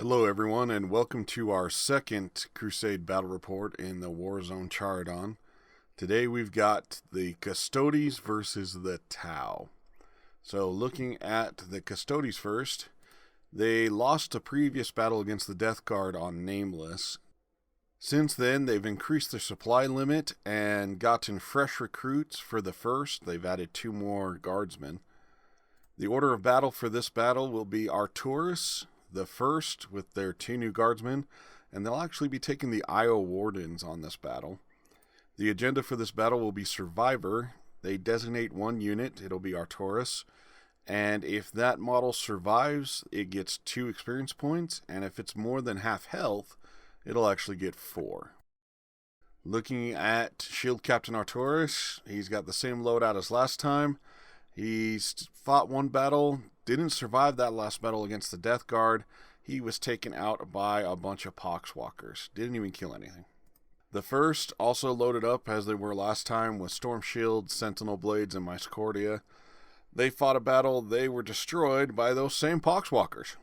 Hello everyone, and welcome to our second Crusade battle report in the Warzone Charadon. Today we've got the Custodies versus the Tau. So looking at the Custodies first, they lost a previous battle against the Death Guard on Nameless. Since then, they've increased their supply limit and gotten fresh recruits for the first. They've added 2 more guardsmen. The order of battle for this battle will be Arturus, the first, with their 2 new guardsmen, and they'll actually be taking the Io Wardens on this battle. The agenda for this battle will be Survivor. They designate 1 unit, it'll be Arturus, and if that model survives, it gets 2 experience points, and if it's more than half health, it'll actually get 4. Looking at Shield Captain Arturus, he's got the same loadout as last time. He's fought 1 battle, didn't survive that last battle against the Death Guard. He was taken out by a bunch of Poxwalkers. Didn't even kill anything. The first, also loaded up as they were last time, with Storm Shields, Sentinel Blades, and Myscordia. They fought a battle, they were destroyed by those same Poxwalkers.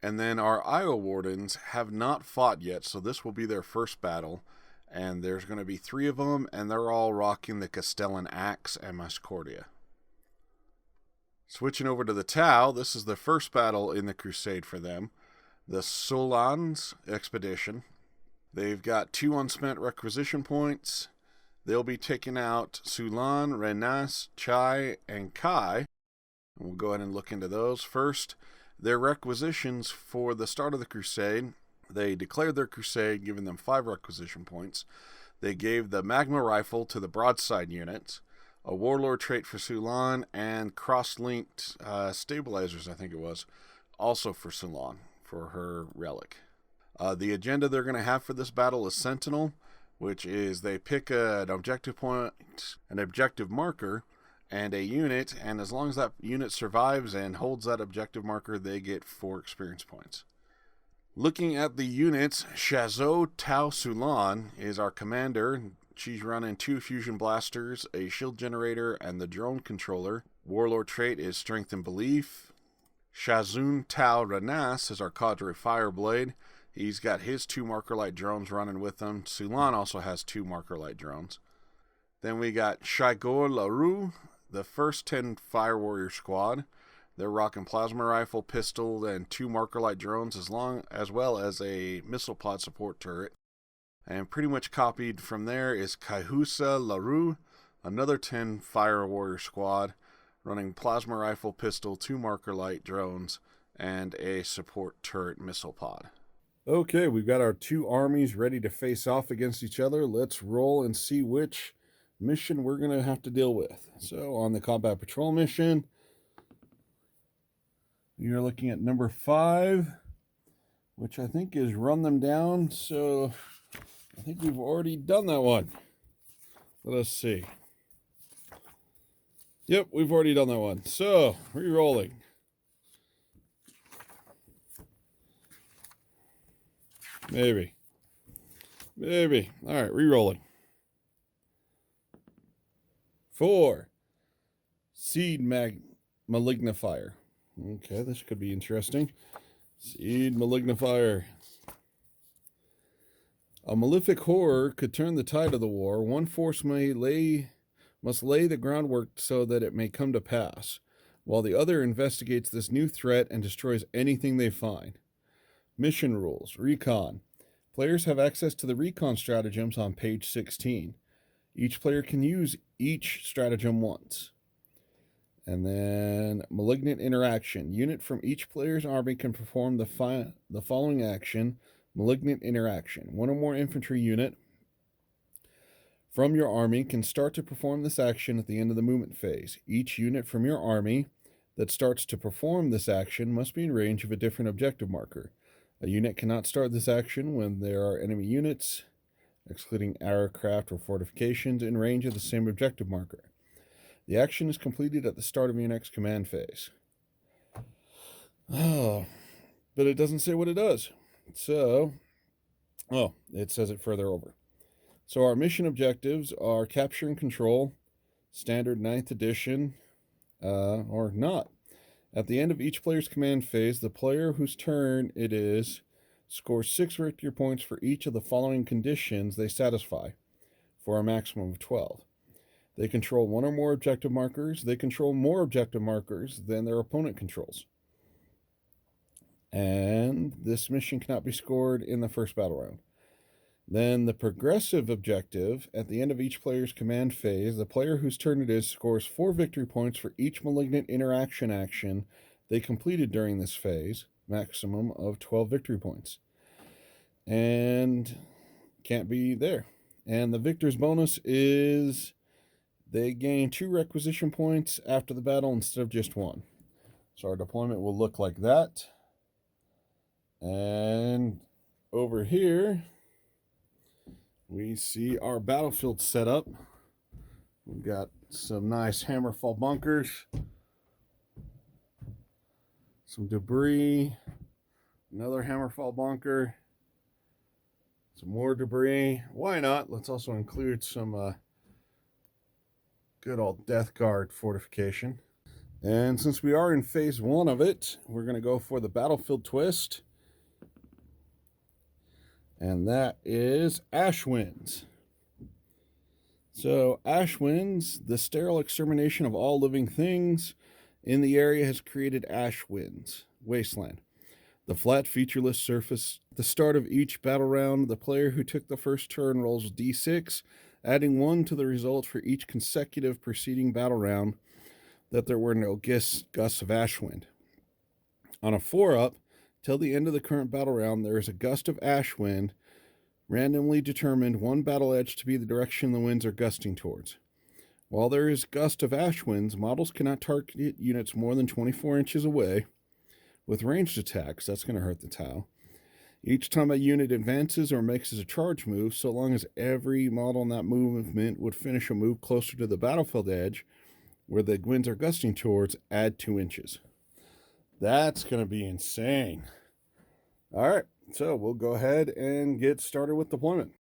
And then our Io Wardens have not fought yet, so this will be their first battle. And there's going to be 3 of them, and they're all rocking the Castellan Axe and Myscordia. Switching over to the Tau, this is the first battle in the Crusade for them. The Solans Expedition. They've got 2 unspent requisition points. They'll be taking out Sulan, Renas, Chai, and Kai. And we'll go ahead and look into those. First, their requisitions for the start of the Crusade. They declared their crusade, giving them 5 requisition points. They gave the Magma Rifle to the Broadside units, a Warlord trait for Sulan, and cross-linked stabilizers, I think it was, also for Sulan, for her relic. The agenda they're going to have for this battle is Sentinel, which is they pick an objective point, an objective marker, and a unit, and as long as that unit survives and holds that objective marker, they get 4 experience points. Looking at the units, Shazot Tau Sulan is our commander. She's running 2 fusion blasters, a shield generator, and the drone controller. Warlord trait is Strength and Belief. Shazun Tau Renas is our cadre Fireblade. He's got his 2 marker light drones running with him. Sulan also has 2 marker light drones. Then we got Shigor LaRue, the first 10 Fire Warrior squad. They're rocking plasma rifle, pistol, and 2 marker light drones, as well as a missile pod support turret. And pretty much copied from there is Kaihusa LaRue, another 10 Fire Warrior squad, running plasma rifle, pistol, 2 marker light drones, and a support turret missile pod. Okay, we've got our 2 armies ready to face off against each other. Let's roll and see which mission we're going to have to deal with. So on the combat patrol mission, you're looking at number 5, which I think is run them down. So I think we've already done that one. Let us see. Yep, we've already done that one. So, re-rolling. Maybe. All right, re-rolling. 4. Seed Malignifier. Okay, this could be interesting. Seed Malignifier. A malefic horror could turn the tide of the war. One force must lay the groundwork so that it may come to pass, while the other investigates this new threat and destroys anything they find. Mission rules. Recon. Players have access to the recon stratagems on page 16. Each player can use each stratagem once. And then Malignant Interaction. Unit from each player's army can perform the following action. Malignant Interaction. 1 or more infantry unit from your army can start to perform this action at the end of the movement phase. Each unit from your army that starts to perform this action must be in range of a different objective marker. A unit cannot start this action when there are enemy units, excluding aircraft or fortifications, in range of the same objective marker. The action is completed at the start of your next command phase. Oh, but it doesn't say what it does. So, it says it further over. So our mission objectives are capture and control, standard 9th edition, or not. At the end of each player's command phase, the player whose turn it is scores 6 victory points for each of the following conditions they satisfy, for a maximum of 12. They control one or more objective markers. They control more objective markers than their opponent controls. And this mission cannot be scored in the first battle round. Then the progressive objective, at the end of each player's command phase, the player whose turn it is scores 4 victory points for each malignant interaction action they completed during this phase, maximum of 12 victory points. And can't be there. And the victor's bonus is they gain 2 requisition points after the battle instead of just 1. So our deployment will look like that. And over here, we see our battlefield set up. We've got some nice hammerfall bunkers, some debris, another hammerfall bunker, some more debris. Why not? Let's also include some good old Death Guard fortification. And since we are in phase 1 of it, we're going to go for the battlefield twist. And that is Ash Winds. So Ash Winds, the sterile extermination of all living things in the area has created Ash Winds, Wasteland. The flat featureless surface, the start of each battle round, the player who took the first turn rolls d6, adding 1 to the result for each consecutive preceding battle round that there were no gusts of ash wind. On a 4-up, till the end of the current battle round, there is a gust of ash wind, randomly determined 1 battle edge to be the direction the winds are gusting towards. While there is gust of ash winds, models cannot target units more than 24 inches away. With ranged attacks, that's going to hurt the tau. Each time a unit advances or makes a charge move, so long as every model in that movement would finish a move closer to the battlefield edge, where the winds are gusting towards, add 2 inches. That's going to be insane. All right, so we'll go ahead and get started with deployment.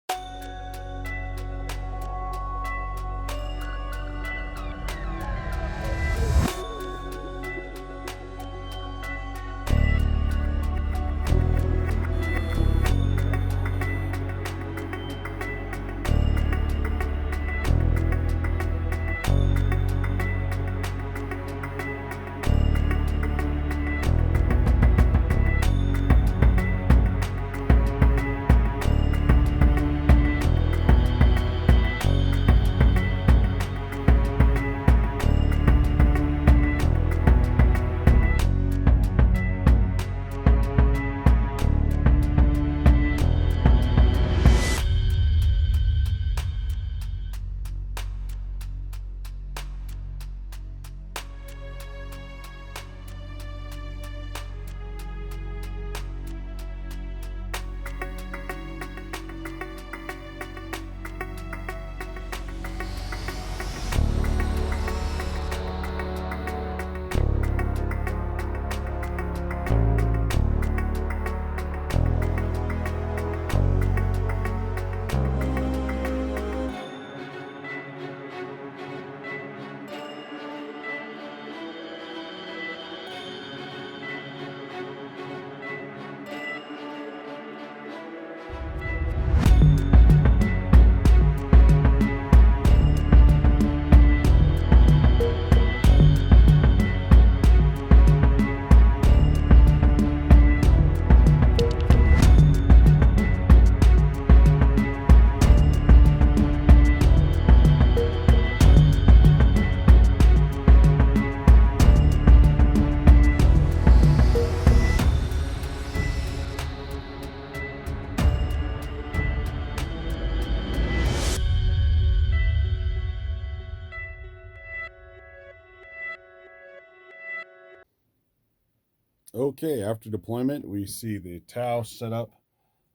Okay, after deployment, we see the tau set up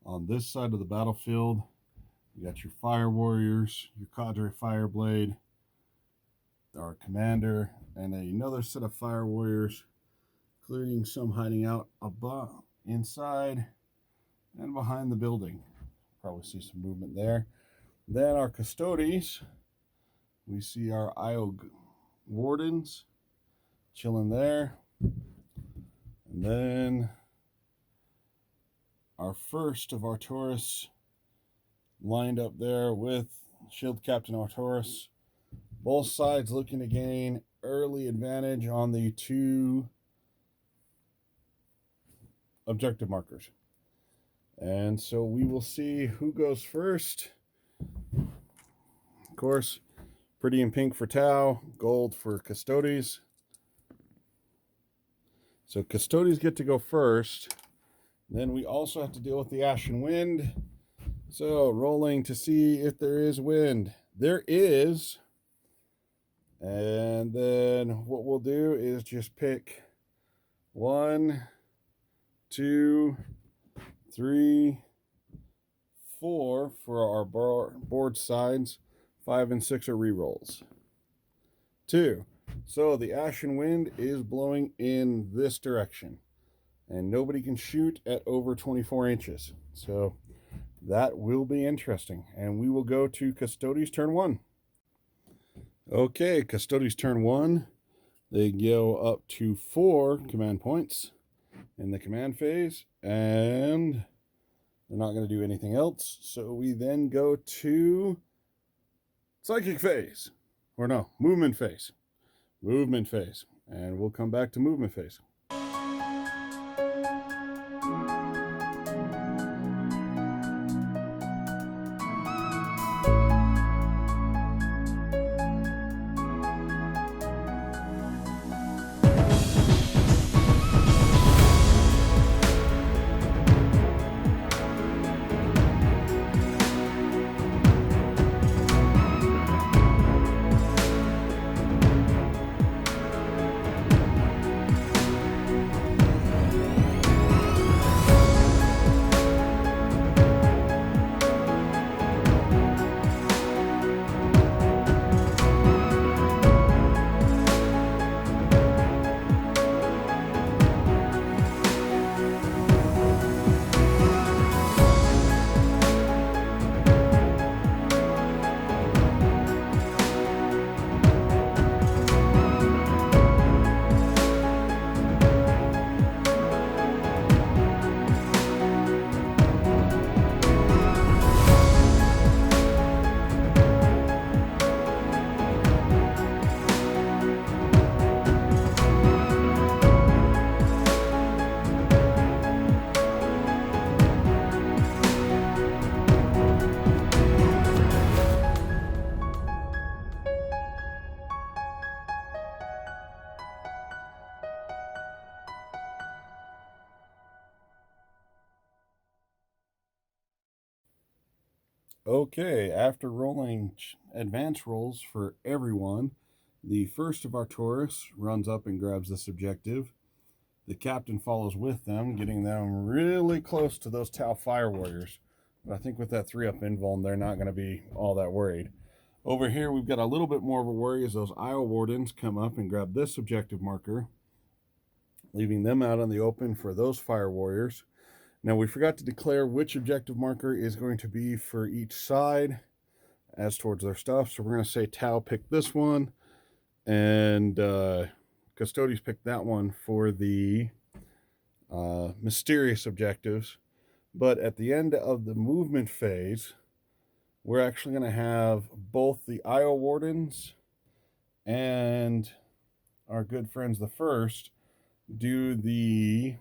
on this side of the battlefield. You got your fire warriors, your cadre fireblade, our commander, and another set of fire warriors, including some hiding out above, inside, and behind the building. Probably see some movement there. Then our custodies, we see our IO wardens chilling there. And then our first of Arcturus lined up there with Shield Captain Arcturus. Both sides looking to gain early advantage on the 2 objective markers. And so we will see who goes first. Of course, pretty in pink for Tau, gold for Custodies. So Custodies get to go first. Then we also have to deal with the Ashen Wind. So rolling to see if there is wind. There is. And then what we'll do is just pick 1, 2, 3, 4 for our board sides. 5 and 6 are rerolls. 2. So the Ashen Wind is blowing in this direction. And nobody can shoot at over 24 inches. So that will be interesting. And we will go to Custodies turn 1. Okay, Custodies turn 1. They go up to 4 command points in the command phase, and they're not going to do anything else. So we then go to Psychic phase. Or no, Movement phase. Movement phase. And we'll come back to Movement phase. Okay, after rolling advance rolls for everyone, the first of Arcturus runs up and grabs this objective. The captain follows with them, getting them really close to those Tau Fire Warriors. But I think with that 3-up invuln, they're not going to be all that worried. Over here, we've got a little bit more of a worry as those Isle Wardens come up and grab this objective marker, leaving them out in the open for those Fire Warriors. Now, we forgot to declare which objective marker is going to be for each side as towards their stuff. So we're going to say Tau picked this one, and Custodies picked that one for the mysterious objectives. But at the end of the movement phase, we're actually going to have both the Isle Wardens and our good friends the first do the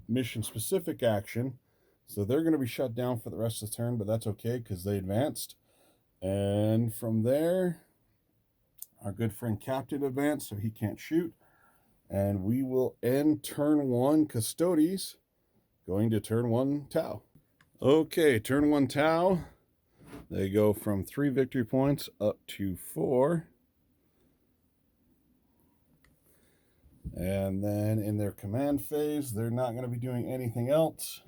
mission-specific action. So they're going to be shut down for the rest of the turn, but that's okay because they advanced. And from there, our good friend Captain advanced, so he can't shoot. And we will end turn 1 Custodies, going to turn 1 Tau. Okay, turn 1 Tau. They go from 3 victory points up to 4. And then in their command phase, they're not going to be doing anything else.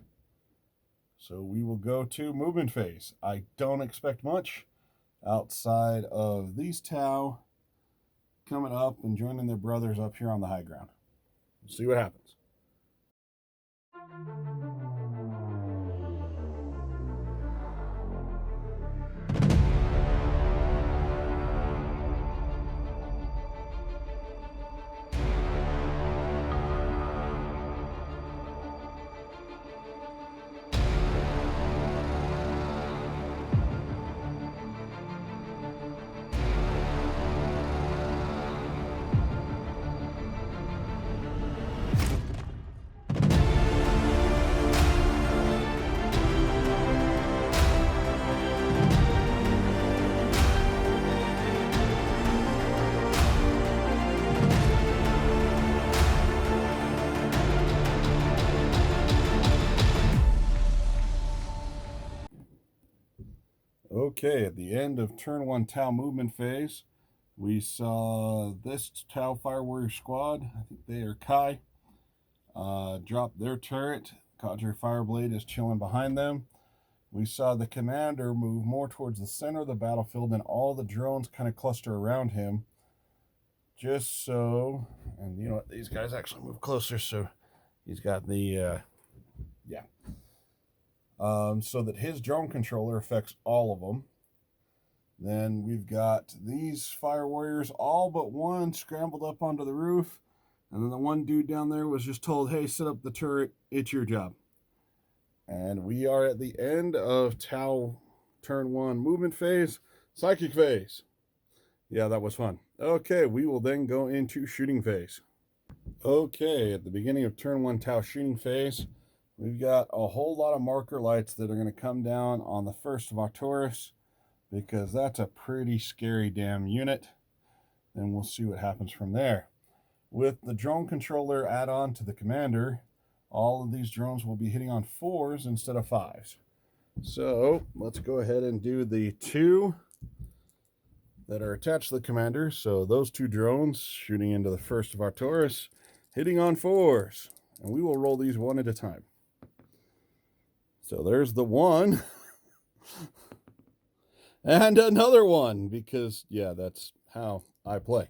So we will go to movement phase. I don't expect much outside of these Tau coming up and joining their brothers up here on the high ground. We'll see what happens. Okay, at the end of turn 1 Tau movement phase, we saw this Tau Fire Warrior squad, I think they are Kai, drop their turret. Cadre Fireblade is chilling behind them. We saw the commander move more towards the center of the battlefield, and all the drones kind of cluster around him. Just so, and you know what, these guys actually move closer, so he's got the, so that his drone controller affects all of them. Then we've got these fire warriors, all but one scrambled up onto the roof. And then the one dude down there was just told, hey, set up the turret, it's your job. And we are at the end of Tau turn 1 movement phase, psychic phase. Yeah, that was fun. Okay, we will then go into shooting phase. Okay, at the beginning of turn 1 Tau shooting phase, we've got a whole lot of marker lights that are going to come down on the first of Arcturus, because that's a pretty scary damn unit. And we'll see what happens from there. With the drone controller add-on to the commander, all of these drones will be hitting on 4s instead of 5s. So let's go ahead and do the 2 that are attached to the commander. So those 2 drones shooting into the first of Arcturus, hitting on 4s. And we will roll these one at a time. So there's the 1. And another 1, because, yeah, that's how I play.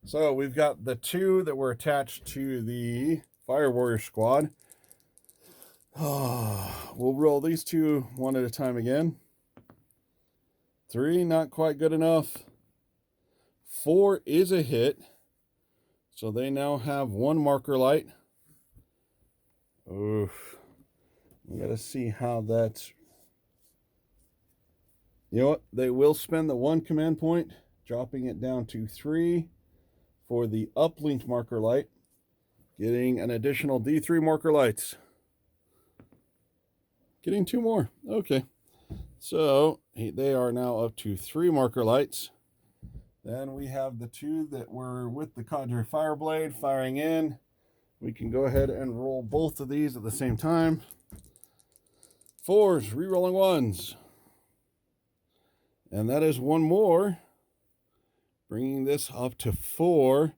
So we've got the 2 that were attached to the Fire Warrior squad. We'll roll these 2 one at a time again. 3, not quite good enough. 4 is a hit. So they now have 1 marker light. Oof. We got to see how that's... You know what? They will spend the 1 command point, dropping it down to 3 for the uplinked marker light, getting an additional D3 marker lights. Getting 2 more. Okay. So they are now up to 3 marker lights. Then we have the 2 that were with the Cadre Fireblade firing in. We can go ahead and roll both of these at the same time. 4s, re-rolling 1s. And that is 1 more, bringing this up to 4.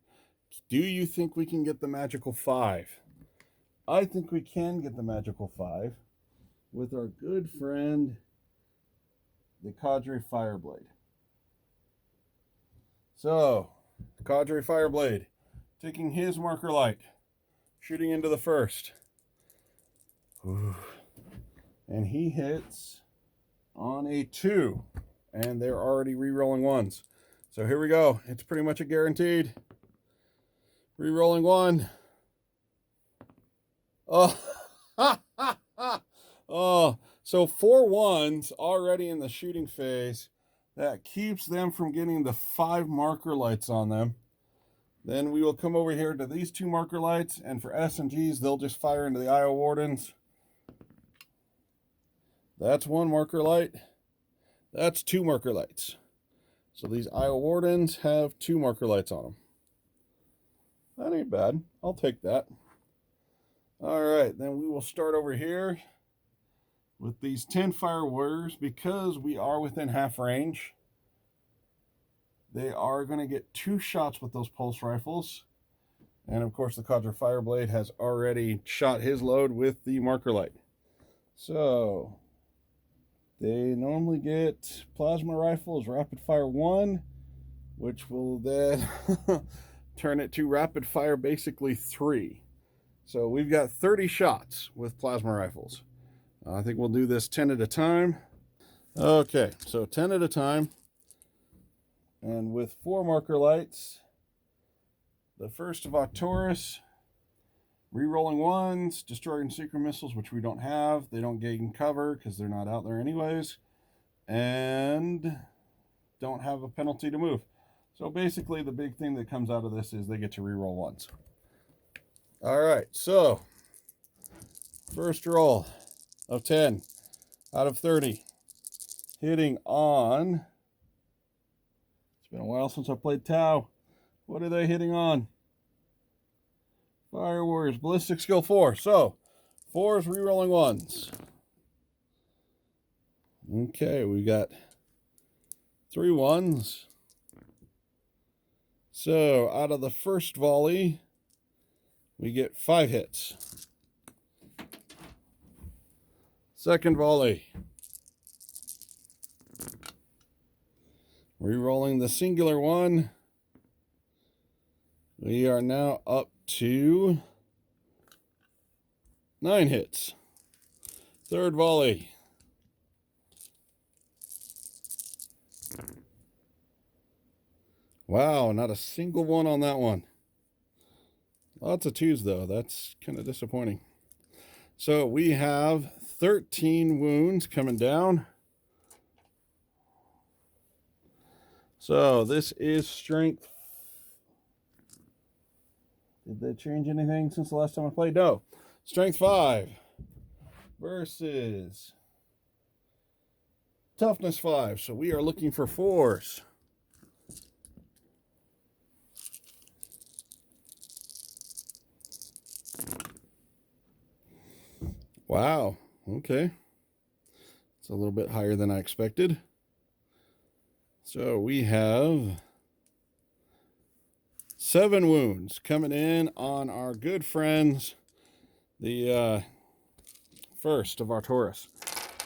Do you think we can get the magical 5? I think we can get the magical 5 with our good friend, the Cadre Fireblade. So, Cadre Fireblade, taking his marker light, shooting into the first. Ooh. And he hits on a 2. And they're already re-rolling 1s. So here we go. It's pretty much a guaranteed. Re-rolling 1. Oh, oh, so 4 1s already in the shooting phase. That keeps them from getting the 5 marker lights on them. Then we will come over here to these 2 marker lights, and for S&Gs, they'll just fire into the IO Wardens. That's 1 marker light. That's 2 marker lights. So these IO Wardens have 2 marker lights on them. That ain't bad. I'll take that. All right, then we will start over here with these 10 Fire Warriors. Because we are within half range, they are going to get 2 shots with those pulse rifles. And of course, the Cadre Fireblade has already shot his load with the marker light. So they normally get plasma rifles, rapid fire 1, which will then turn it to rapid fire basically 3. So we've got 30 shots with plasma rifles. I think we'll do this 10 at a time. Okay, so 10 at a time. And with 4 marker lights, the first of Arcturus, re-rolling 1s, destroying secret missiles, which we don't have. They don't gain cover because they're not out there anyways. And don't have a penalty to move. So basically the big thing that comes out of this is they get to re-roll 1s. All right, so first roll of 10 out of 30. Hitting on... It's been a while since I played Tau. What are they hitting on? Fire Warriors, Ballistic Skill 4. So, 4s re-rolling 1s. Okay, we got 3 ones. So out of the first volley, we get 5 hits. Second volley. Rerolling the singular one. We are now up to 9 hits. Third volley. Wow, not a single one on that one. Lots of 2s though. That's kind of disappointing. So we have 13 wounds coming down. So this is strength. Did they change anything since the last time I played? No. Strength 5 versus toughness 5. So we are looking for 4s. Wow. Okay. It's a little bit higher than I expected. So we have 7 wounds coming in on our good friends, the first of our Taurus.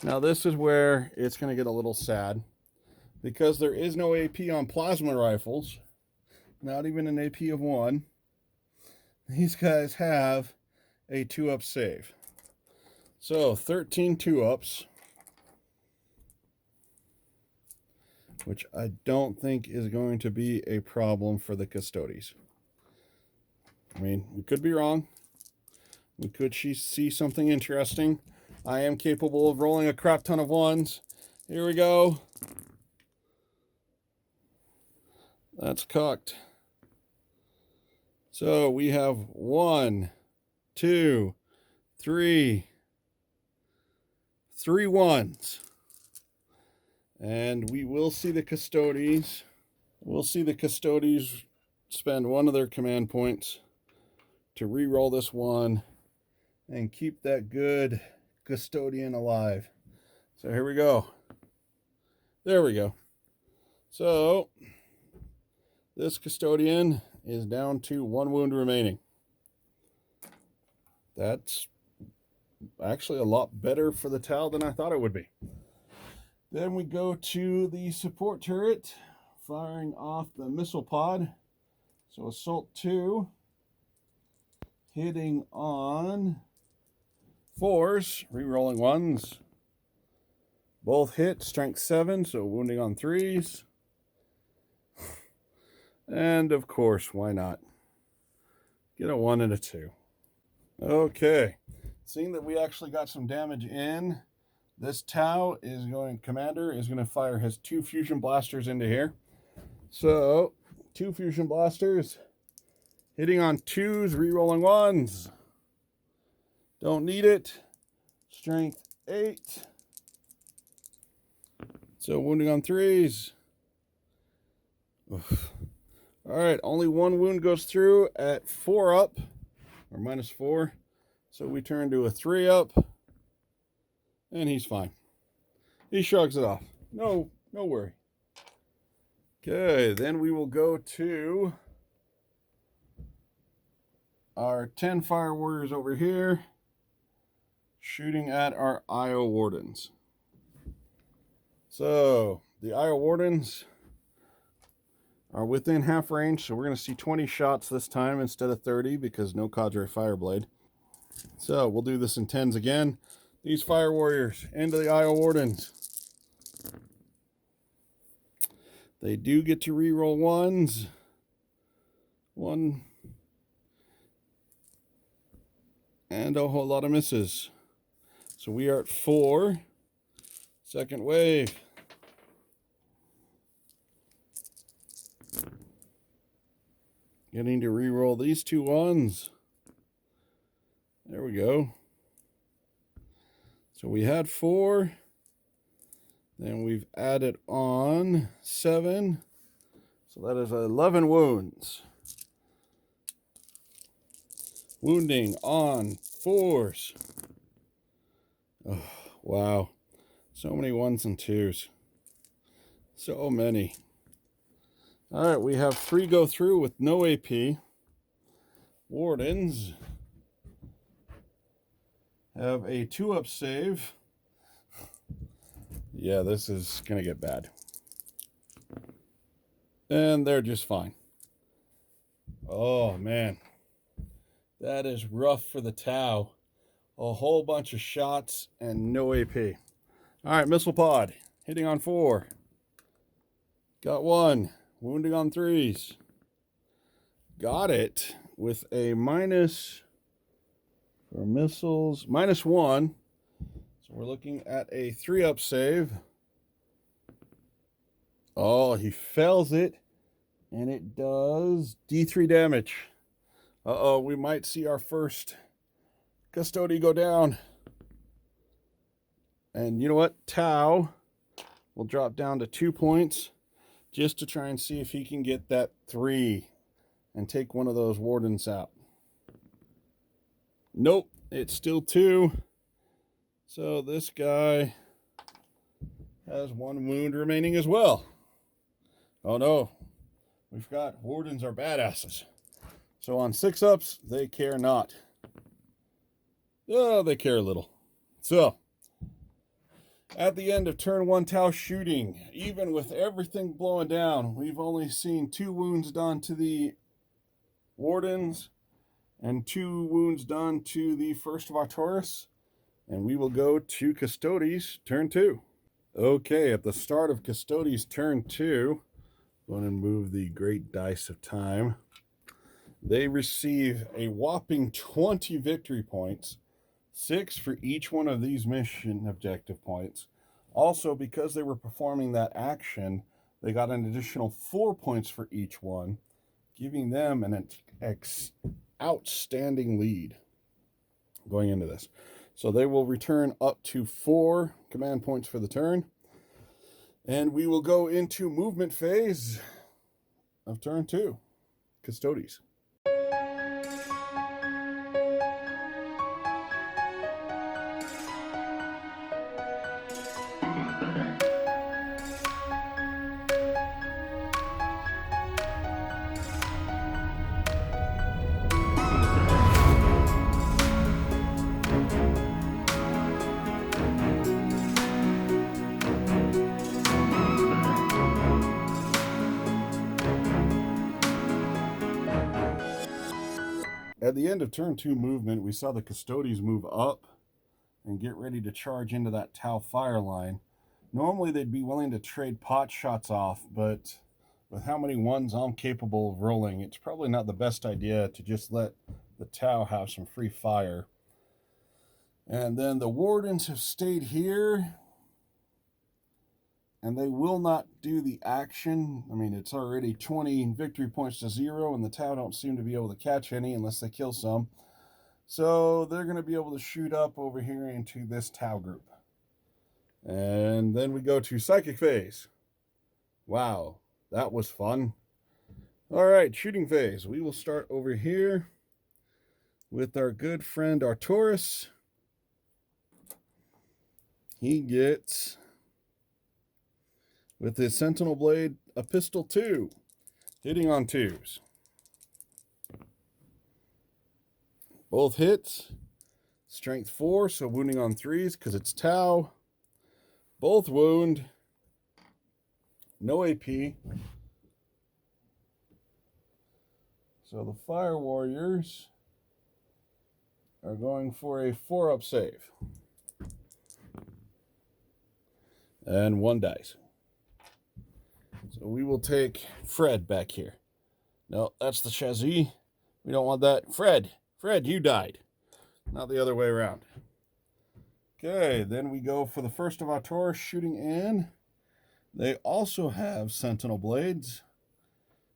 Now this is where it's going to get a little sad, because there is no AP on plasma rifles, not even an AP of 1. These guys have a 2-up save. So 13 2-ups, which I don't think is going to be a problem for the Custodies. I mean, we could be wrong. We could see something interesting. I am capable of rolling a crap ton of 1s. Here we go. That's cocked. So we have 1, 2, 3 1s. And we will see the Custodies. We'll see the Custodies spend 1 of their command points to re-roll this one and keep that good custodian alive. So here we go. There we go. So this custodian is down to 1 wound remaining. That's actually a lot better for the Tau than I thought it would be. Then we go to the support turret, firing off the missile pod. So Assault 2, hitting on 4s, re-rolling 1s. Both hit, strength 7, so wounding on 3s. And of course, why not? Get a 1 and a 2. Okay, seeing that we actually got some damage in, this Tau commander is going to fire his 2 fusion blasters into here. So 2 fusion blasters, hitting on 2s, re-rolling 1s. Don't need it. Strength 8. So wounding on 3s. Oof. All right, only 1 wound goes through at 4 up, or -4. So we turn to a 3 up, and he's fine. He shrugs it off. No worry. Okay, then we will go to our 10 fire warriors over here, shooting at our IO wardens. So the IO wardens are within half range, so we're going to see 20 shots this time instead of 30 because no Cadre Fireblade. So we'll do this in 10s again. These fire warriors into the IO wardens. They do get to re-roll 1s. 1. And a whole lot of misses. So we are at 4. Second wave. Getting to re-roll these 2 1s. There we go. So we had 4. Then we've added on 7. So that is 11 wounds. Wounding on 4s. Oh, wow. So many 1s and 2s. So many. All right, we have 3 go through with no AP. Wardens have a 2-up save. Yeah, this is going to get bad. And they're just fine. Oh, man. That is rough for the Tau. A whole bunch of shots and no AP. All right, missile pod. Hitting on 4. Got 1. Wounding on 3s. Got it with a minus for missiles. -1. So we're looking at a 3-up save. Oh, he fails it. And it does D3 damage. Uh-oh, we might see our first Custodies go down. And you know what? Tau will drop down to 2 points just to try and see if he can get that 3 and take one of those wardens out. Nope, it's still 2. So this guy has 1 wound remaining as well. Oh no, we forgot wardens are badasses. So on 6-ups, they care not. Oh, they care a little. So, at the end of turn 1 Tau shooting, even with everything blowing down, we've only seen 2 wounds done to the wardens and 2 wounds done to the first of our Taurus. And we will go to Custodies, turn 2. Okay, at the start of Custodies, turn 2, going to move the great dice of time. They receive a whopping 20 victory points, 6 for each one of these mission objective points. Also, because they were performing that action, they got an additional 4 points for each one, giving them an outstanding lead going into this. So they will return up to 4 command points for the turn. And we will go into movement phase of turn 2, Custodies. At the end of turn 2 movement, we saw the Custodies move up and get ready to charge into that Tau fire line. Normally they'd be willing to trade pot shots off, but with how many ones I'm capable of rolling, it's probably not the best idea to just let the Tau have some free fire. And then the Wardens have stayed here, and they will not do the action. I mean, it's already 20 victory points to 0, and the Tau don't seem to be able to catch any unless they kill some. So they're going to be able to shoot up over here into this Tau group. And then we go to Psychic phase. Wow, that was fun. All right, shooting phase. We will start over here with our good friend Arturus. He gets, with his Sentinel Blade, a pistol 2, hitting on 2s. Both hits, strength 4, so wounding on 3s because it's Tau. Both wound, no AP. So the Fire Warriors are going for a 4-up save. And 1 dice. So we will take Fred back here. No, that's the Shazzy. We don't want that. Fred, you died. Not the other way around. Okay, then we go for the first of our Taurus shooting in. They also have Sentinel Blades.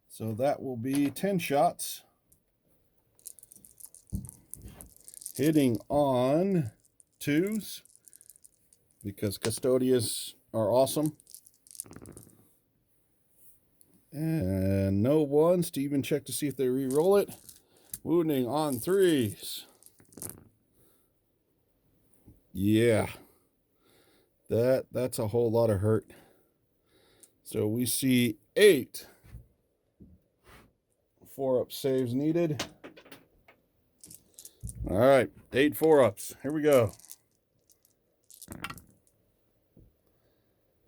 So that will be 10 shots. Hitting on 2s. Because Custodies are awesome. And no 1s to even check to see if they re-roll it. Wounding on 3s. Yeah. That's a whole lot of hurt. So we see 8 4-up saves needed. All right, 8 4-ups. Here we go.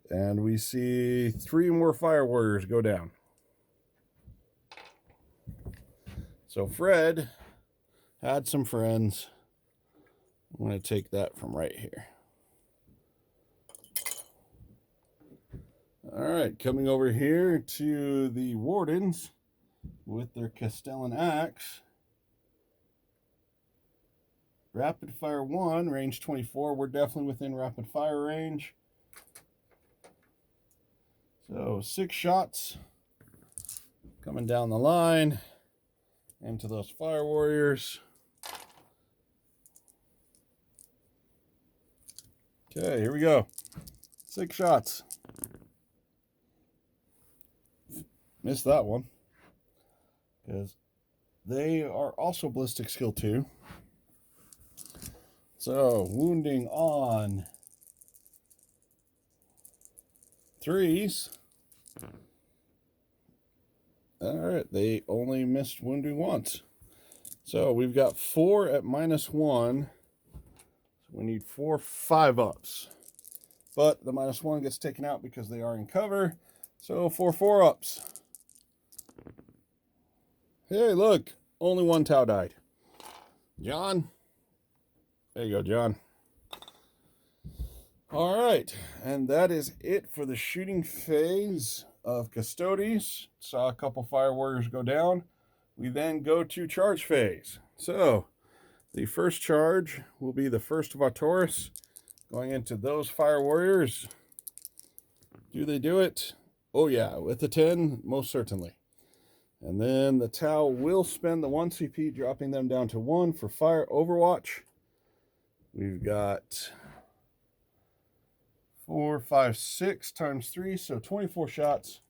And we see 3 more Fire Warriors go down. So Fred had some friends. I'm going to take that from right here. All right, coming over here to the Wardens with their Castellan Axe. Rapid Fire 1, range 24. We're definitely within rapid fire range. So 6 shots coming down the line into those Fire Warriors. Okay, here we go. 6 shots. Missed that one because they are also ballistic skill 2. So wounding on 3s. All right, they only missed wounding once. So we've got 4 at -1. So we need 4 5-ups. But the -1 gets taken out because they are in cover. So 4 4-ups. Hey, look, only 1 Tau died. John. There you go, John. All right, and that is it for the shooting phase of Custodies. Saw a couple Fire Warriors go down. We then go to charge phase. So the first charge will be the first of our Taurus going into those Fire Warriors. Do they do it? Oh yeah, with the 10, most certainly. And then the Tau will spend the 1 CP, dropping them down to 1 for Fire Overwatch. We've got 4, 5, 6 times 3, so 24 shots.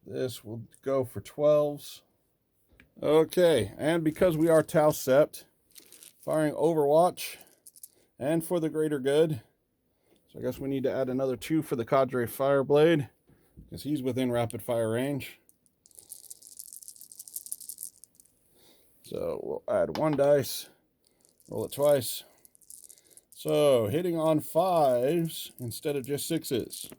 This will go for 12s. Okay, and because we are Tau Sept, firing Overwatch and for the greater good. So I guess we need to add another 2 for the Cadre Fireblade because he's within rapid fire range. So we'll add 1 dice, roll it twice. So hitting on 5s instead of just 6s.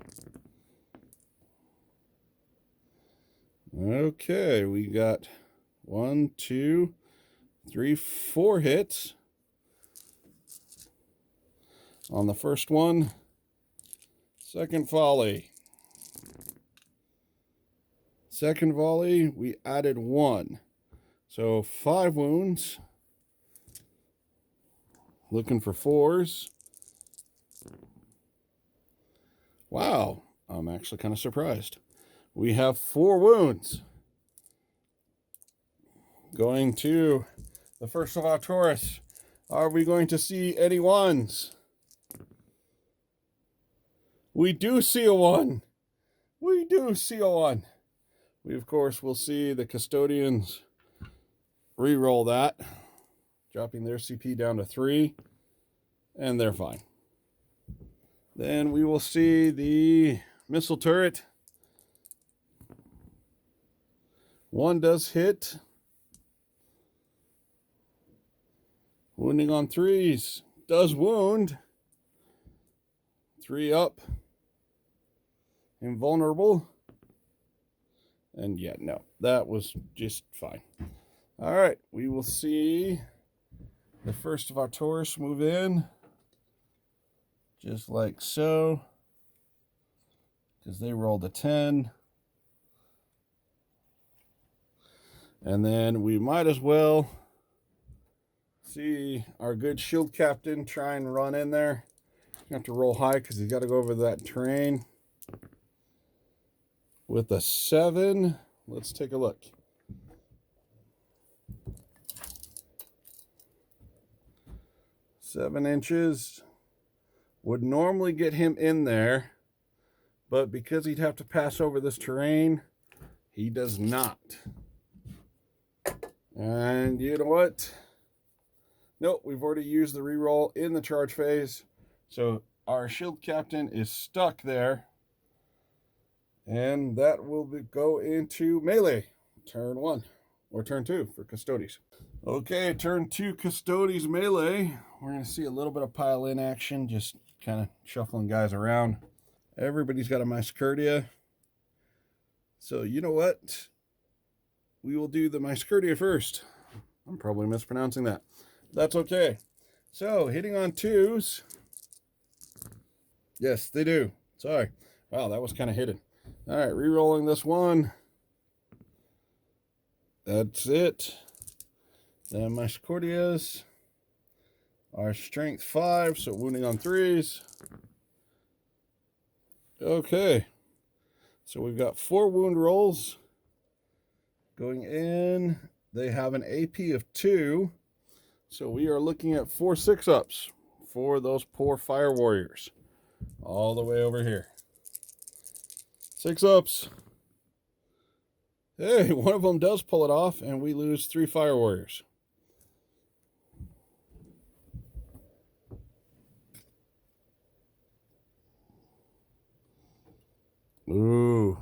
Okay, we got 1, 2, 3, 4 hits. On the first one, second volley. Second volley, we added 1. So 5 wounds. Looking for 4s. Wow, I'm actually kind of surprised. We have 4 wounds. Going to the first of our Taurus. Are we going to see any 1s? We do see a 1. We do see a 1. We, of course, will see the Custodians re-roll that, dropping their CP down to 3, and they're fine. Then we will see the missile turret. 1 does hit. Wounding on 3s. Does wound. 3 up. Invulnerable. And yeah, no, that was just fine. All right, we will see the first of our Taurus move in. Just like so. Because they rolled a 10. And then we might as well see our good shield captain try and run in there. You have to roll high because he's got to go over that terrain. With a 7, let's take a look. Seven inches would normally get him in there, but because he'd have to pass over this terrain, he does not. And you know what? Nope, we've already used the reroll in the charge phase. So our shield captain is stuck there. And that will go into melee. Turn 1 or turn 2 for Custodies. Okay, turn 2 Custodies melee. We're going to see a little bit of pile in action, just kind of shuffling guys around. Everybody's got a Myscardia. So you know what? We will do the Myscardia first. I'm probably mispronouncing that. That's okay. So hitting on 2s. Yes, they do. Sorry. Wow, that was kind of hidden. All right, re-rolling this one. That's it. Then Myscardias are strength 5, so wounding on 3s. Okay. So we've got 4 wound rolls going in. They have an AP of 2. So we are looking at 4 6-ups for those poor fire warriors. All the way over here. 6-ups. Hey, one of them does pull it off, and we lose 3 fire warriors. Ooh.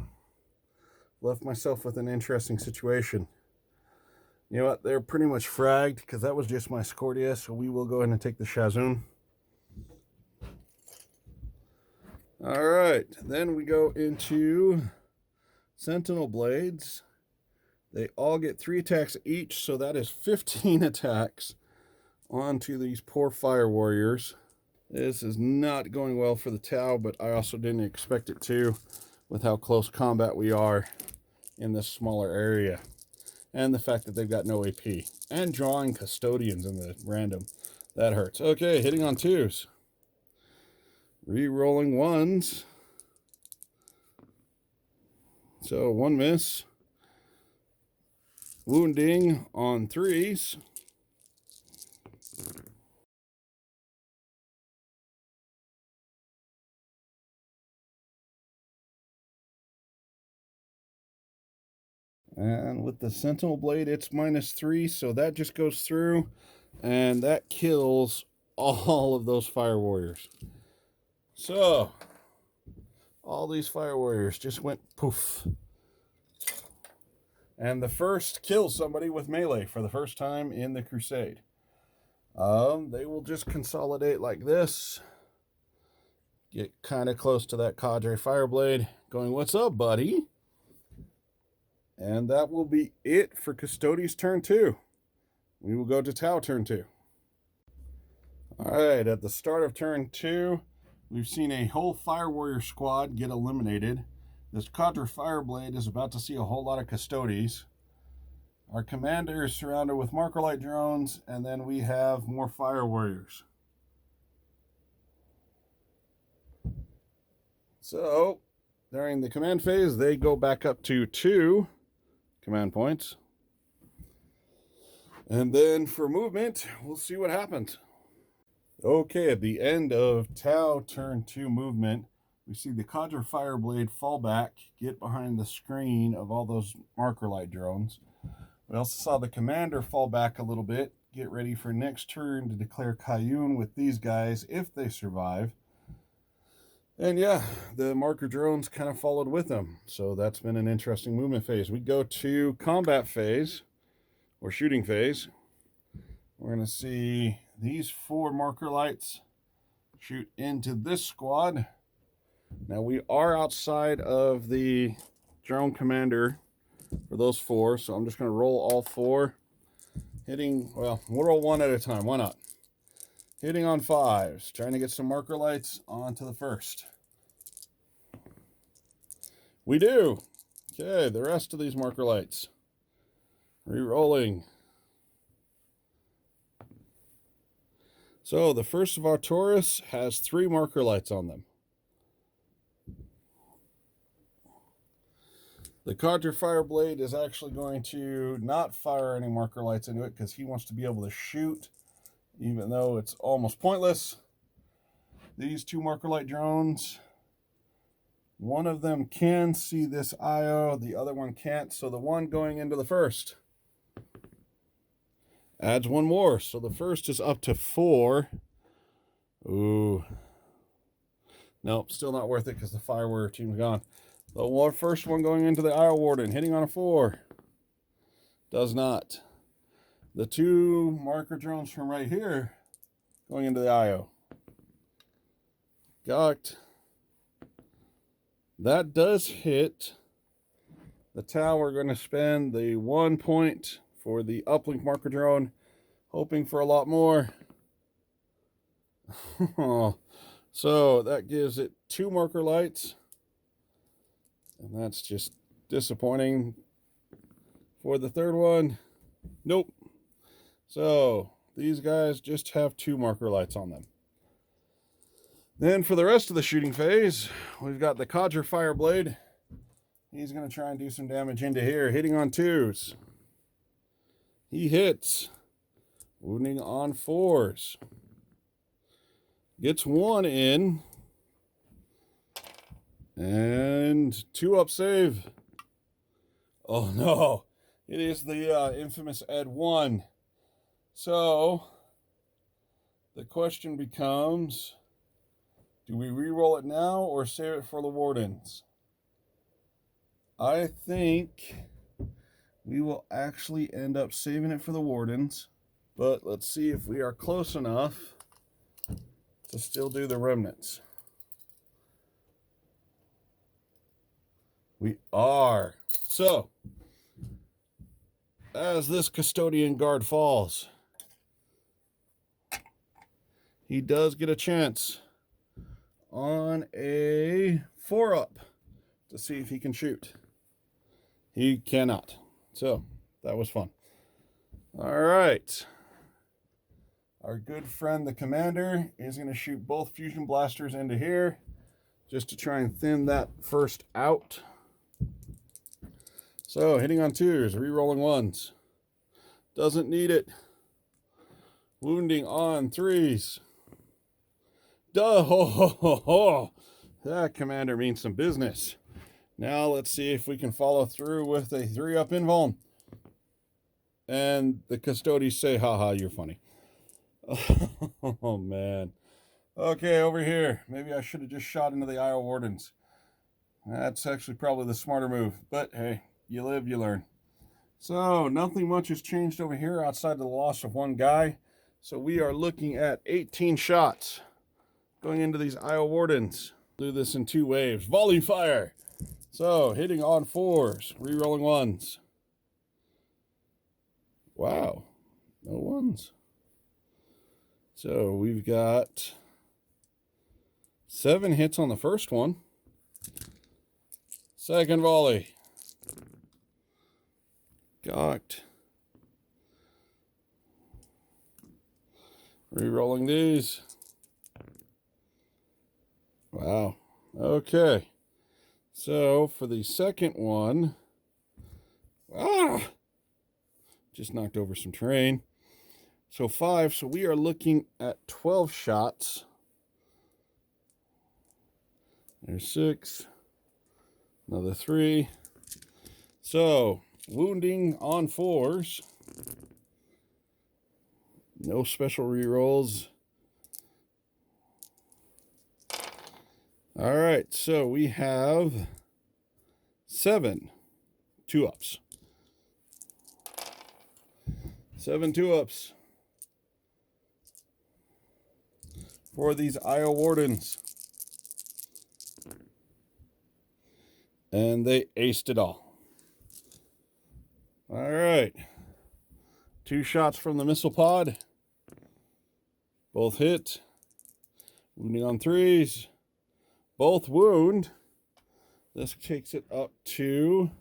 Left myself with an interesting situation. You know what? They're pretty much fragged because that was just my Scordia, so we will go ahead and take the Shazoon. All right, then we go into Sentinel Blades. They all get 3 attacks each, so that is 15 attacks onto these poor fire warriors. This is not going well for the Tau, but I also didn't expect it to with how close combat we are in this smaller area. And the fact that they've got no AP. And drawing Custodians in the random. That hurts. Okay, hitting on 2s. Re-rolling 1s. So 1 miss. Wounding on 3s. And with the Sentinel Blade, it's -3, so that just goes through. And that kills all of those fire warriors. So, all these fire warriors just went poof. And the first kills somebody with melee for the first time in the Crusade. They will just consolidate like this. Get kind of close to that Cadre Fireblade. Going, what's up, buddy? And that will be it for Custodies turn 2. We will go to Tau turn 2. All right, at the start of turn 2, we've seen a whole Fire Warrior squad get eliminated. This Cadre Fireblade is about to see a whole lot of Custodies. Our commander is surrounded with marker light drones, and then we have more Fire Warriors. So, during the command phase, they go back up to 2 command points. And then for movement, we'll see what happens. Okay, at the end of Tau turn 2 movement, we see the Cadre Fireblade fall back, get behind the screen of all those marker light drones. We also saw the commander fall back a little bit, get ready for next turn to declare Cayune with these guys if they survive. And yeah, the marker drones kind of followed with them. So that's been an interesting movement phase. We go to combat phase, or shooting phase. We're going to see these 4 marker lights shoot into this squad. Now we are outside of the drone commander for those 4, so I'm just going to roll all 4. Hitting, well, we'll roll 1 at a time. Why not? Hitting on 5s, trying to get some marker lights onto the first. We do. Okay, the rest of these marker lights. Re-rolling. So the first of our Taurus has 3 marker lights on them. The Cadre Fireblade is actually going to not fire any marker lights into it because he wants to be able to shoot, even though it's almost pointless. These 2 marker light drones, one of them can see this IO, the other one can't, so the one going into the first adds 1 more, so the first is up to 4. Ooh. Nope, still not worth it because the Fire Warrior team's gone. The first one going into the Isle Warden, hitting on a 4. Does not. The 2 marker drones from right here going into the IO. Gawked. That does hit the tower. Going to spend the 1 point for the uplink marker drone, hoping for a lot more. So that gives it 2 marker lights, and that's just disappointing. For the third one, nope. So these guys just have 2 marker lights on them. Then for the rest of the shooting phase, we've got the Codger Fireblade. He's going to try and do some damage into here, hitting on 2s. He hits, wounding on 4s. Gets 1 in, and 2 up save. Oh no, it is the infamous Ed 1. So the question becomes, do we re-roll it now or save it for the Wardens? I think we will actually end up saving it for the Wardens, but let's see if we are close enough to still do the remnants. We are. So, as this Custodian guard falls, he does get a chance on a 4-up to see if he can shoot. He cannot. So, that was fun. All right. Our good friend, the commander, is going to shoot both fusion blasters into here just to try and thin that first out. So, hitting on 2s, re-rolling 1s. Doesn't need it. Wounding on 3s. Duh, ho, ho, ho, ho. That commander means some business. Now, let's see if we can follow through with a 3-up invuln. And the Custodies say, haha, you're funny. Oh, man. Okay, over here. Maybe I should have just shot into the Isle Wardens. That's actually probably the smarter move. But, hey, you live, you learn. So, nothing much has changed over here outside of the loss of 1 guy. So, we are looking at 18 shots going into these Isle Wardens. Do this in 2 waves. Volley fire. So, hitting on 4s. Re-rolling 1s. Wow. No 1s. So we've got 7 hits on the first one. Second volley. Gawked. Re-rolling these. Wow. Okay. So for the second one, just knocked over some terrain. So 5, so we are looking at 12 shots. There's 6. Another 3. So, wounding on 4s. No special rerolls. All right, so we have 7 2-ups. 7 2-ups. For these Isle Wardens. And they aced it all. All right. 2 shots from the missile pod. Both hit. Wounding on 3s. Both wound. This takes it up to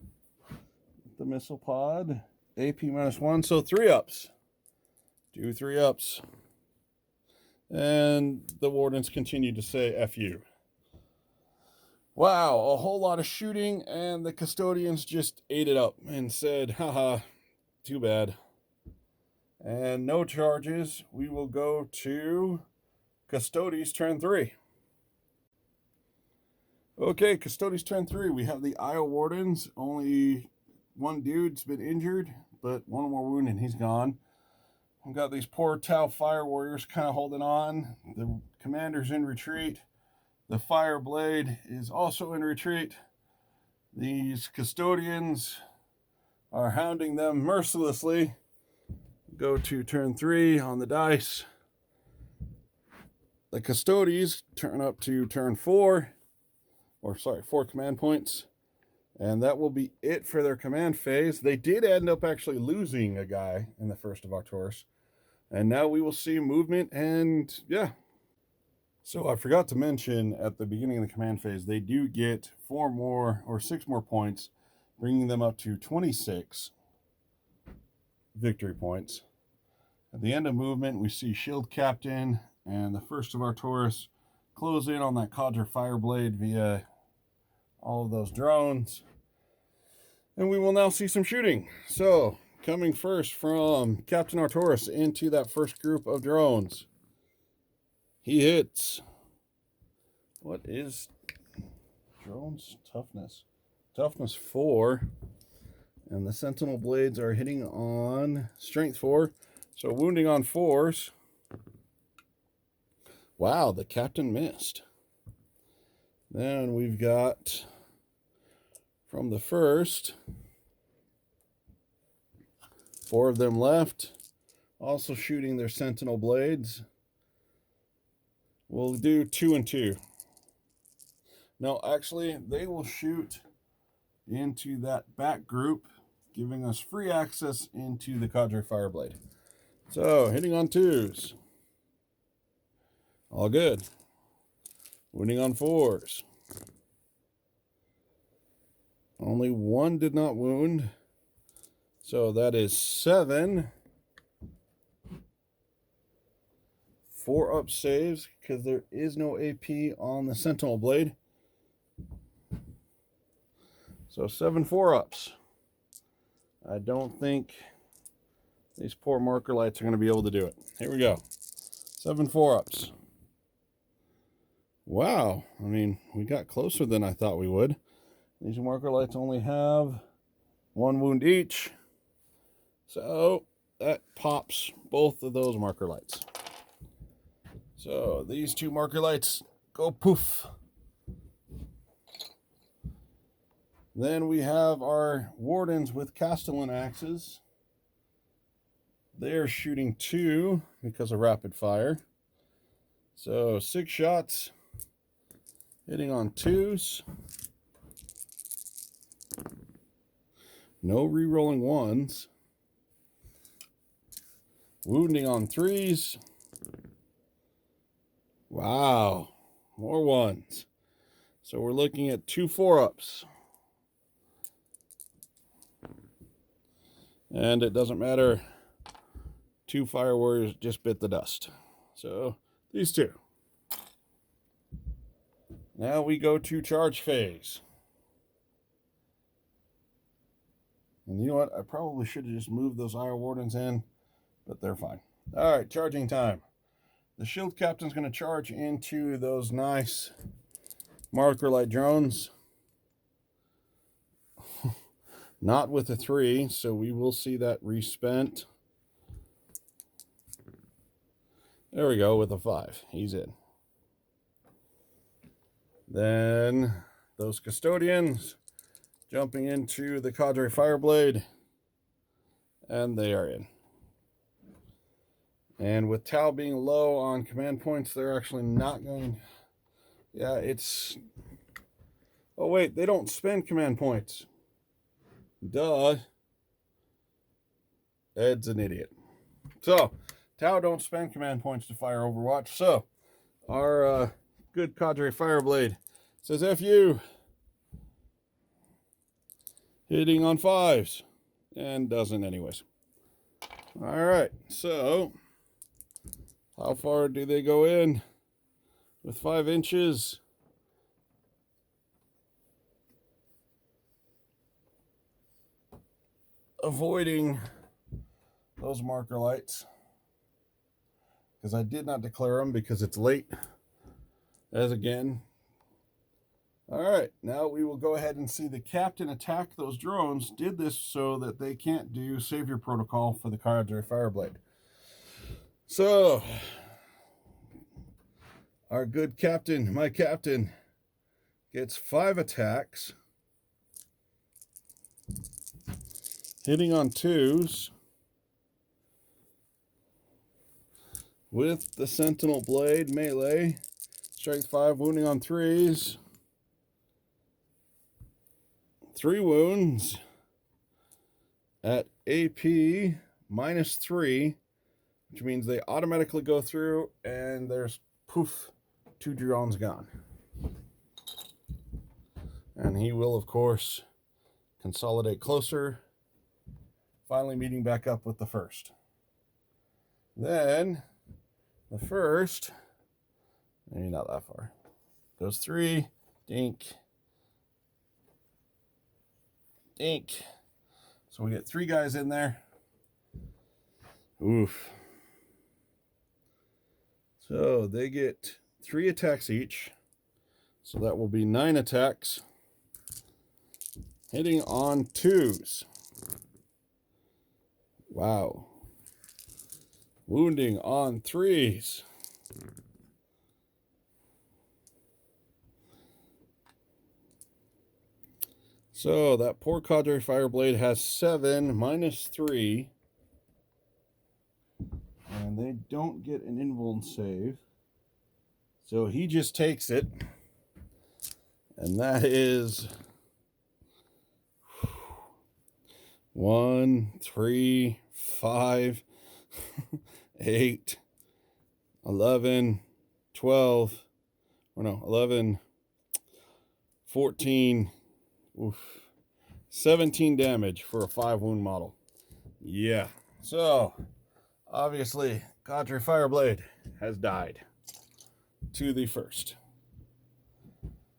the missile pod. AP -1, so 3-ups. Do 3-ups. And the Wardens continue to say F you. Wow, a whole lot of shooting, and the Custodians just ate it up and said, haha, too bad. And no charges. We will go to Custodies turn 3. Okay, Custodies turn 3. We have the Isle Wardens. Only 1 dude's been injured, but 1 more wound and he's gone. We've got these poor Tau Fire Warriors kind of holding on. The commander's in retreat. The Fireblade is also in retreat. These custodians are hounding them mercilessly. Go to turn 3 on the dice. The Custodies turn up to turn 4, or sorry, 4 command points. And that will be it for their command phase. They did end up actually losing a guy in the first of our tours. And now we will see movement and yeah. So I forgot to mention at the beginning of the command phase, they do get 4 more or 6 more points, bringing them up to 26 victory points. At the end of movement, we see Shield Captain and the first of our tourists close in on that Cadre Fireblade via all of those drones. And we will now see some shooting. So, coming first from Captain Artoris into that first group of drones. He hits. What is drones toughness? Toughness 4. And the Sentinel Blades are hitting on strength 4. So, wounding on 4s. Wow, the captain missed. Then we've got from the first, 4 of them left, also shooting their Sentinel Blades. We'll do 2 and 2. No, actually, they will shoot into that back group, giving us free access into the Cadre Fireblade. So, hitting on 2s. All good. Winning on 4s. Only 1 did not wound. So that is 7. 4 up saves because there is no AP on the Sentinel Blade. So 7 4-ups. I don't think these poor marker lights are going to be able to do it. Here we go. 7 4-ups. Wow. I mean, we got closer than I thought we would. These marker lights only have 1 wound each. So that pops both of those marker lights. So these 2 marker lights go poof. Then we have our wardens with Castellan axes. They're shooting 2 because of rapid fire. So 6 shots, hitting on 2s. No re-rolling 1s. Wounding on 3s. Wow. More 1s. So we're looking at 2 4-ups. And it doesn't matter. 2 fire warriors just bit the dust. So these 2. Now we go to charge phase. And you know what? I probably should have just moved those IR Wardens in, but they're fine. All right, charging time. The Shield Captain's going to charge into those nice marker light drones. Not with a 3, so we will see that respent. There we go, with a 5. He's in. Then those Custodians jumping into the Cadre Fireblade, and they are in. And with Tau being low on command points, they're actually not going. Yeah, it's. Oh, wait, they don't spend command points. Duh. Ed's an idiot. So, Tau don't spend command points to fire Overwatch. So, our good Cadre Fireblade says F you. Hitting on 5s. And doesn't anyways. Alright, so how far do they go in? With 5 inches. Avoiding those marker lights. Because I did not declare them because it's late. As again. Alright, now we will go ahead and see the captain attack those drones. Did this so that they can't do savior protocol for the Cadre Fireblade. So, our good captain, my captain, gets 5 attacks. hitting on 2s with the Sentinel Blade melee. Strength 5, wounding on 3s. 3 wounds at AP -3, which means they automatically go through, and there's poof, 2 drones gone. And he will, of course, consolidate closer, finally meeting back up with the first. Then the first, maybe not that far, goes 3, dink, dink. So we get 3 guys in there. Oof. So they get 3 attacks each. So that will be 9 attacks. Hitting on 2s. Wow. Wounding on 3s. So that poor Cadre Fireblade has 7 -3. And they don't get an invuln save. So he just takes it. And that is 1, 3, 5, 8, 11, 12, or no, 11, 14, 17 damage for a 5 wound model. Yeah. So, obviously, Cadre Fireblade has died to the first.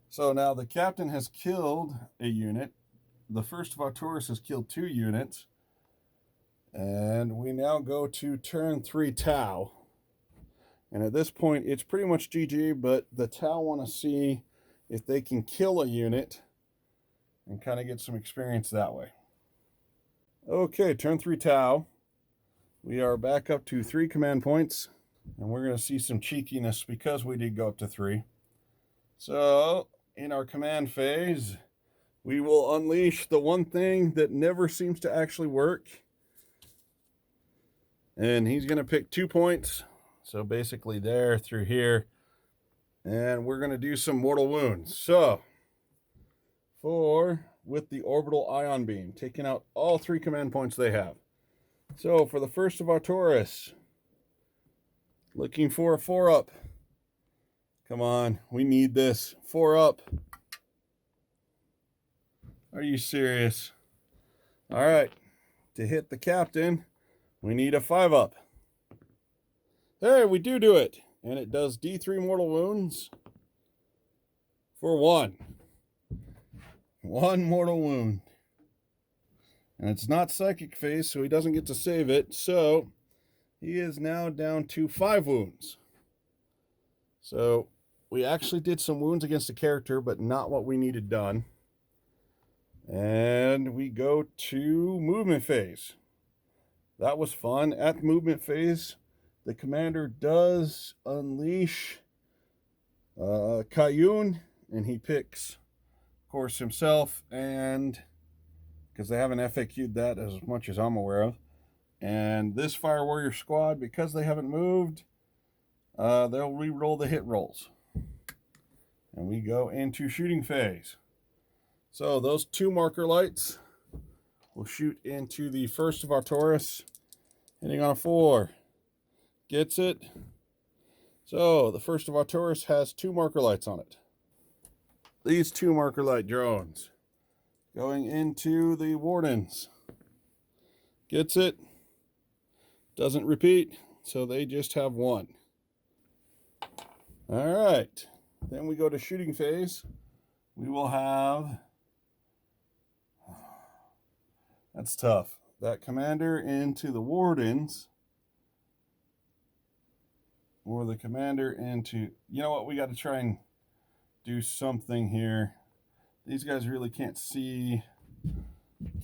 So now the captain has killed a unit. The first of our tourists has killed 2 units. And we now go to turn 3 Tau. And at this point, it's pretty much GG, but the Tau want to see if they can kill a unit and kind of get some experience that way. Okay, turn 3 Tau. We are back up to 3 command points. And we're going to see some cheekiness because we did go up to 3. So, in our command phase, we will unleash the one thing that never seems to actually work. And he's going to pick 2 points. So basically there through here. And we're going to do some mortal wounds. So, with the orbital ion beam, taking out all 3 command points they have. So for the first of our Taurus, looking for a 4-up. Come on, we need this. 4-up. Are you serious? All right, to hit the captain, we need a 5-up. There, we do it. And it does D3 mortal wounds for 1. 1 mortal wound. And it's not psychic phase, so he doesn't get to save it. So he is now down to 5 wounds. So we actually did some wounds against the character, but not what we needed done. And we go to movement phase. That was fun. At movement phase, the commander does unleash Kayun, and he picks, of course, himself, and because they haven't FAQ'd that as much as I'm aware of. And this Fire Warrior squad, because they haven't moved, they'll re-roll the hit rolls. And we go into shooting phase. So those 2 marker lights will shoot into the first of our Taurus, hitting on a 4. Gets it. So the first of our Taurus has 2 marker lights on it. These 2 marker light drones going into the Wardens. Gets it. Doesn't repeat, so they just have 1. All right. Then we go to shooting phase. We will have... That's tough. That commander into the Wardens. Or the commander into... You know what? We got to try and do something here. These guys really can't see.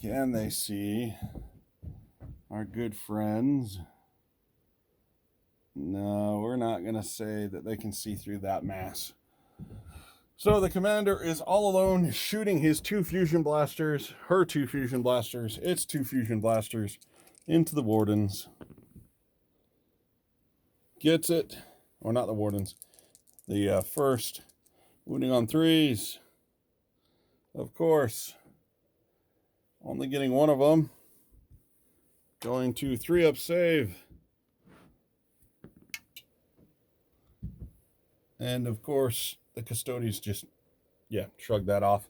Can they see our good friends? No, we're not going to say that they can see through that mass. So the commander is all alone shooting his 2 fusion blasters, her 2 fusion blasters, its 2 fusion blasters into the wardens. Gets it, or not the wardens, the first, wounding on 3s. Of course, only getting one of them. Going to 3-up save. And of course, the Custodies just, shrug that off.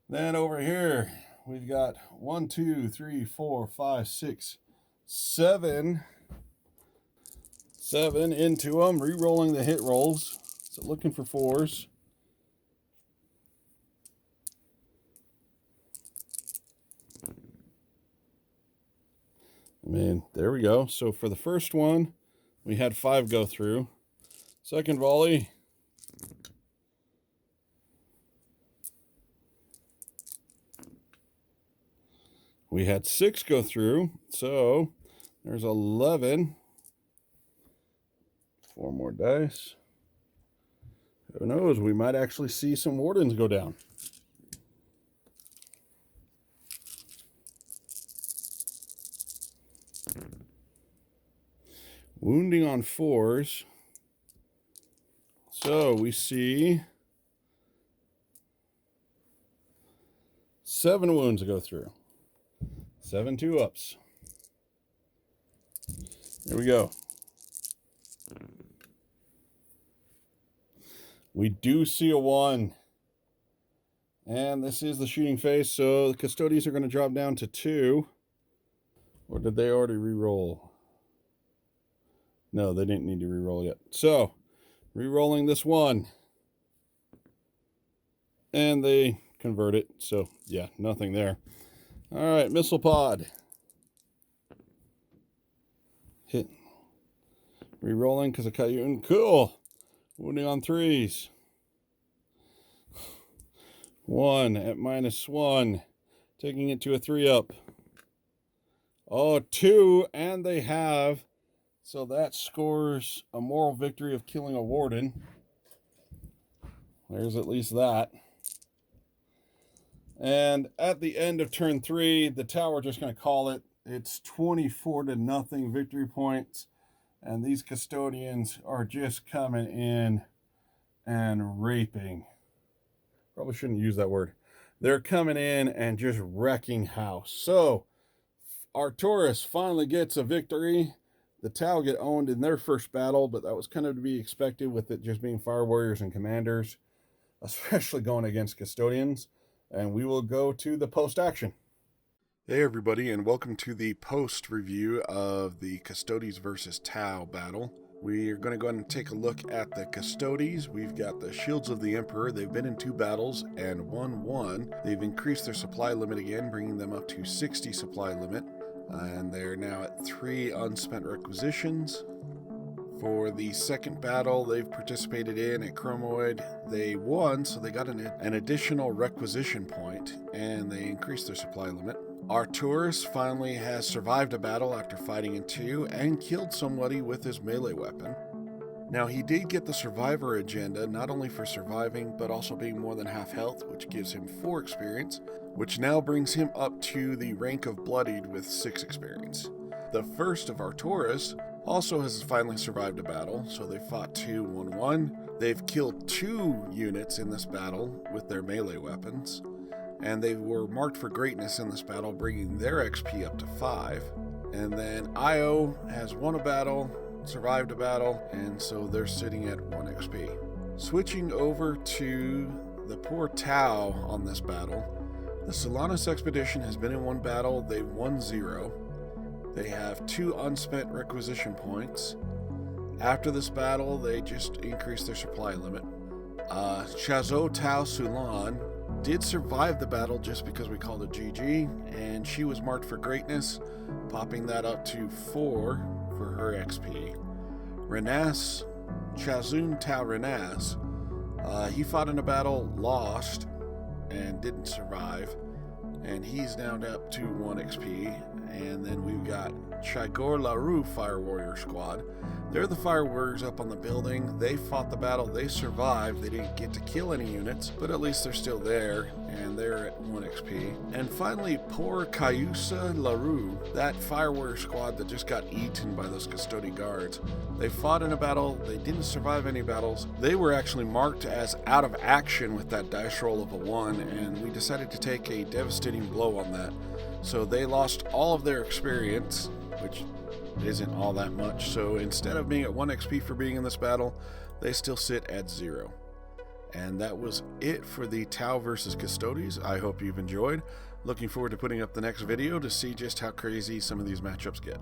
Then over here, we've got 1, 2, 3, 4, 5, 6, 7. 7 into them, re-rolling the hit rolls. So looking for 4s. And there we go. So for the first one, we had 5 go through. Second volley. We had 6 go through. So there's 11. 4 more dice. Who knows? We might actually see some wardens go down. Wounding on 4s. So we see 7 wounds go through. 7 2-ups. There we go. We do see a 1. And this is the shooting phase, so the Custodies are going to drop down to 2. Or did they already re-roll? No, they didn't need to re-roll yet. So, re-rolling this 1. And they convert it, so yeah, nothing there. Alright, missile pod. Hit. Re-rolling because I cut you in. Cool. Wounding on 3s. 1 at -1. Taking it to a 3-up. Oh, 2, and they have. So that scores a moral victory of killing a warden. There's at least that. And at the end of turn 3, the tower just going to call it. It's 24-0 victory points. And these Custodians are just coming in and raping. Probably shouldn't use that word. They're coming in and just wrecking house. So, Arcturus finally gets a victory. The Tau get owned in their first battle, but that was kind of to be expected with it just being Fire Warriors and Commanders, especially going against Custodians. And we will go to the post-action. Hey everybody, and welcome to the post review of the Custodies versus Tau battle. We're going to go ahead and take a look at the Custodies. We've got the Shields of the Emperor. They've been in 2 battles and won 1. They've increased their supply limit again, bringing them up to 60 supply limit. And they're now at 3 unspent requisitions. For the second battle they've participated in at Chromyd, they won, so they got an additional requisition point, and they increased their supply limit. Arcturus finally has survived a battle after fighting in 2 and killed somebody with his melee weapon. Now he did get the survivor agenda, not only for surviving, but also being more than half health, which gives him 4 experience, which now brings him up to the rank of bloodied with 6 experience. The first of Arcturus also has finally survived a battle, so they fought 2, won 1. They've killed 2 units in this battle with their melee weapons, and they were marked for greatness in this battle, bringing their XP up to 5. And then Io has won a battle, survived a battle, and so they're sitting at 1 XP. Switching over to the poor Tau on this battle, the Solanus expedition has been in 1 battle, they've won 0. They have 2 unspent requisition points. After this battle, they just increased their supply limit. Chazo Tau Sulan did survive the battle just because we called it GG, and she was marked for greatness, popping that up to 4 for her XP. Renas, Chazun Tau Renas, he fought in a battle, lost, and didn't survive. and he's now up to 1 XP. And then we've got Chigor LaRue Fire Warrior Squad. They're the fire warriors up on the building. They fought the battle, they survived. They didn't get to kill any units, but at least they're still there, and they're at 1 XP. And finally, poor Cayusa LaRue, that fire warrior squad that just got eaten by those Custodies guards. They fought in a battle, they didn't survive any battles. They were actually marked as out of action with that dice roll of a 1, and we decided to take a devastating blow on that. So they lost all of their experience, which isn't all that much. So instead of being at 1 XP for being in this battle, they still sit at 0. And that was it for the Tau versus Custodies. I hope you've enjoyed. Looking forward to putting up the next video to see just how crazy some of these matchups get.